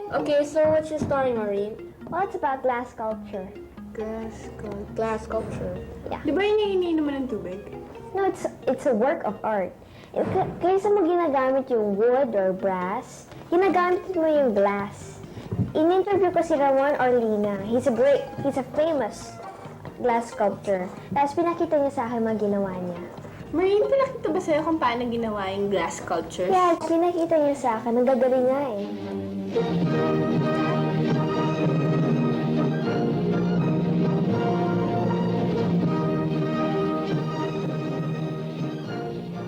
Okay, so what's your story, Maureen? Well, it's about glass sculpture. Glass sculpture. Yeah. Di ba yun yung iniinuman ng tubig? No, it's a work of art. Kaysa mo ginagamit yung wood or brass, ginagamit mo yung glass. In-interview ko si Ramon Orlina. He's a famous glass sculptor. Tapos pinakita niya sa akin mga ginawa niya. Maureen, pinakita ba sa'yo kung paano ginawa yung glass sculptures? Yeah, pinakita niya sa akin. Ang gagaling nga eh.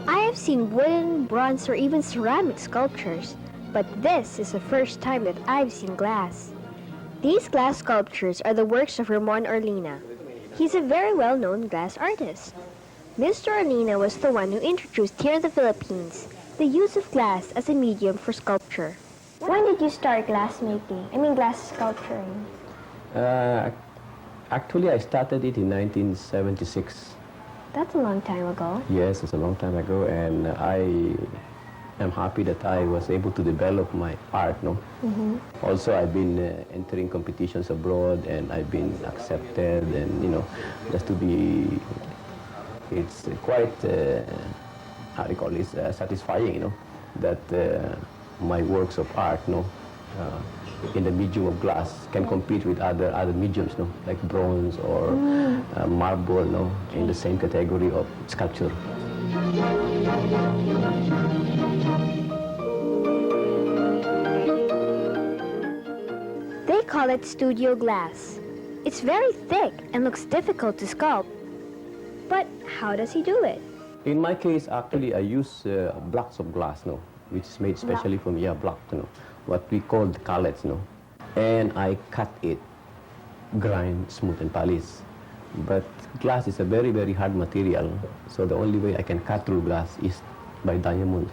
I have seen wooden, bronze, or even ceramic sculptures, but this is the first time that I've seen glass. These glass sculptures are the works of Ramon Orlina. He's a very well-known glass artist. Mr. Orlina was the one who introduced here in the Philippines the use of glass as a medium for sculpture. When did you start glass making? I mean glass sculpturing? Actually, I started it in 1976. That's a long time ago. Yes, it's a long time ago, and I am happy that I was able to develop my art. No. Also, I've been entering competitions abroad, and I've been accepted, and just to be, it's quite how do you call it? Satisfying, that my works of art, in the medium of glass can compete with other mediums, like bronze or marble, in the same category of sculpture. They call it studio glass. It's very thick and looks difficult to sculpt. But how does he do it? In my case, actually, I use blocks of glass, which is made specially from block, what we call the callets, and I cut it, grind, smooth, and polish. But glass is a very, very hard material, so the only way I can cut through glass is by diamond.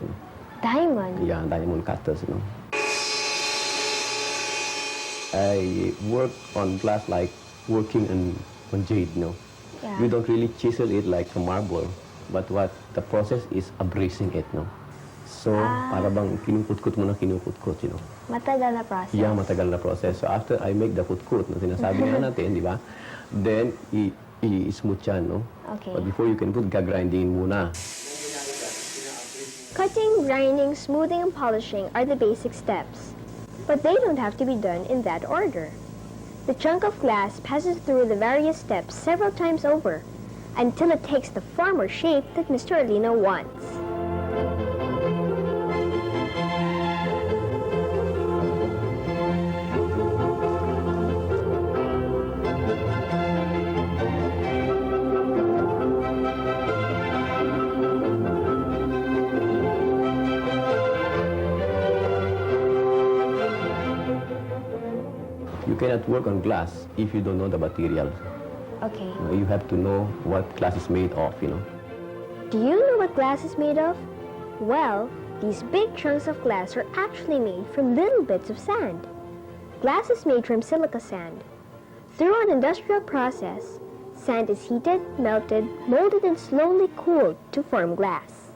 Diamond? Yeah, diamond cutters. I work on glass like working on jade. Yeah. We don't really chisel it like a marble, but what the process is abrasing it. So, para bang kinukut-kut mo na kinukut-kut, Matagal na process. Yeah, matagal na process. So after I make the kut-kut, na sinasabi nga natin, di ba? Then, i-smooth yan, Okay. But before you can put, gagrinding muna. Cutting, grinding, smoothing, and polishing are the basic steps. But they don't have to be done in that order. The chunk of glass passes through the various steps several times over until it takes the form or shape that Mr. Orlina wants. You cannot work on glass if you don't know the material. Okay. You have to know what glass is made of, Do you know what glass is made of? Well, these big chunks of glass are actually made from little bits of sand. Glass is made from silica sand. Through an industrial process, sand is heated, melted, molded, and slowly cooled to form glass.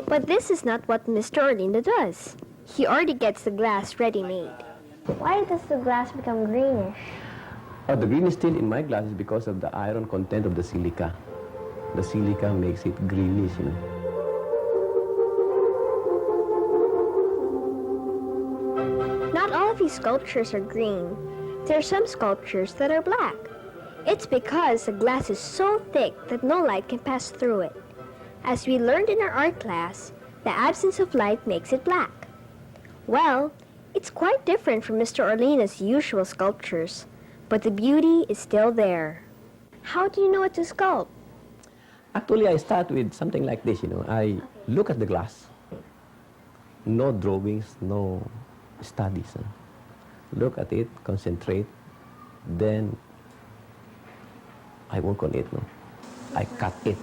But this is not what Mr. Orlina does. He already gets the glass ready-made. Why does the glass become greenish? The green is still in my glass is because of the iron content of the silica. The silica makes it greenish, Not all of these sculptures are green. There are some sculptures that are black. It's because the glass is so thick that no light can pass through it. As we learned in our art class, the absence of light makes it black. Well, it's quite different from Mr. Orlina's usual sculptures, but the beauty is still there. How do you know what to sculpt? Actually, I start with something like this, I look at the glass. No drawings, no studies. Look at it, concentrate, then I work on it, I cut it,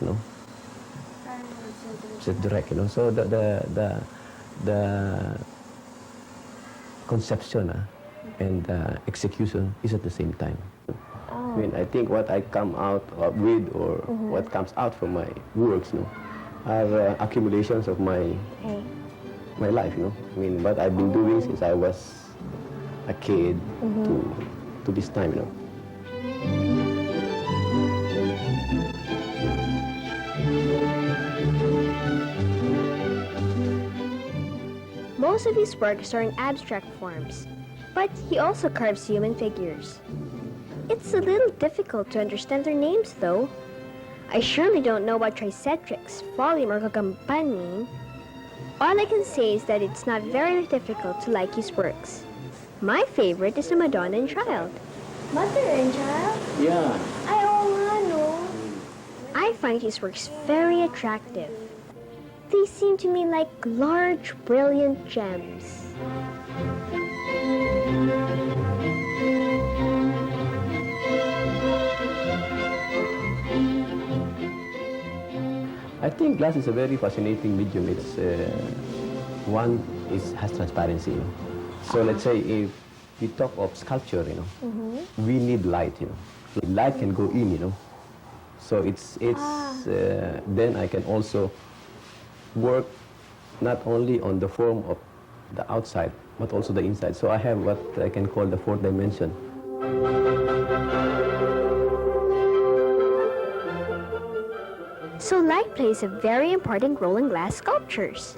So direct, So the conception and execution is at the same time. I mean, I think what I come out with or what comes out from my works, are accumulations of my life, I mean, what I've been doing since I was a kid to this time, you know. Most of his works are in abstract forms, but he also carves human figures. It's a little difficult to understand their names, though. I surely don't know what tricetrix, volume, or gagampan mean. All I can say is that it's not very difficult to like his works. My favorite is the Madonna and Child. Mother and child? Yeah. Ay, oo nga, no? I find his works very attractive. They seem to me like large, brilliant gems. I think glass is a very fascinating medium. It's has transparency. You know? So let's say if we talk of sculpture, you know, we need light. You know, light can go in. You know, so it's then I can also work not only on the form of the outside but also the inside. So I have what I can call the fourth dimension. So light plays a very important role in glass sculptures.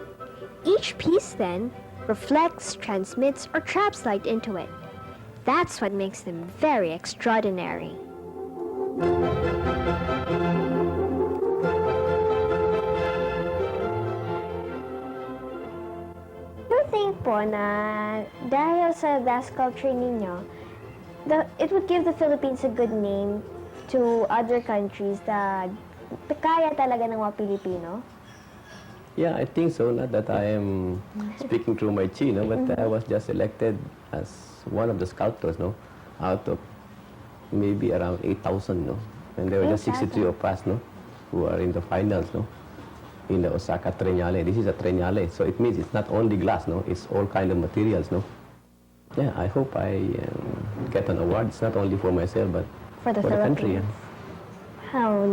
Each piece, then, reflects, transmits, or traps light into it. That's what makes them very extraordinary. Do you think po na dahil sa glass sculpture ninyo, it would give the Philippines a good name to other countries that kaya talaga ng mga Pilipino? Yeah, I think so. Not that I am speaking through my chi, no, but I was just elected as one of the sculptors, no, out of maybe around 8,000, no, and there were just 63 of us, no, who are in the finals, no, in the Osaka Triennale. This is a Triennale, so it means it's not only glass, no, it's all kind of materials, no. Yeah, I hope I get an award. It's not only for myself, but For the for the country. Philippines. How,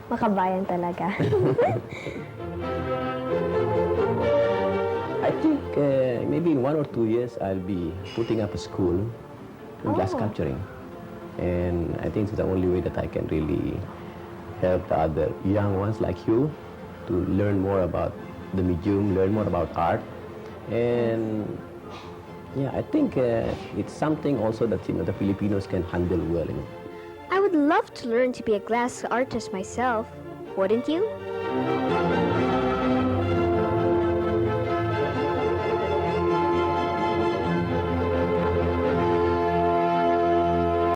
makabayan talaga. I think maybe in 1 or 2 years I'll be putting up a school in glass sculpturing, and I think it's the only way that I can really help the other young ones like you to learn more about the medium, learn more about art, and yeah, I think it's something also that the Filipinos can handle well. I would love to learn to be a glass artist myself, wouldn't you?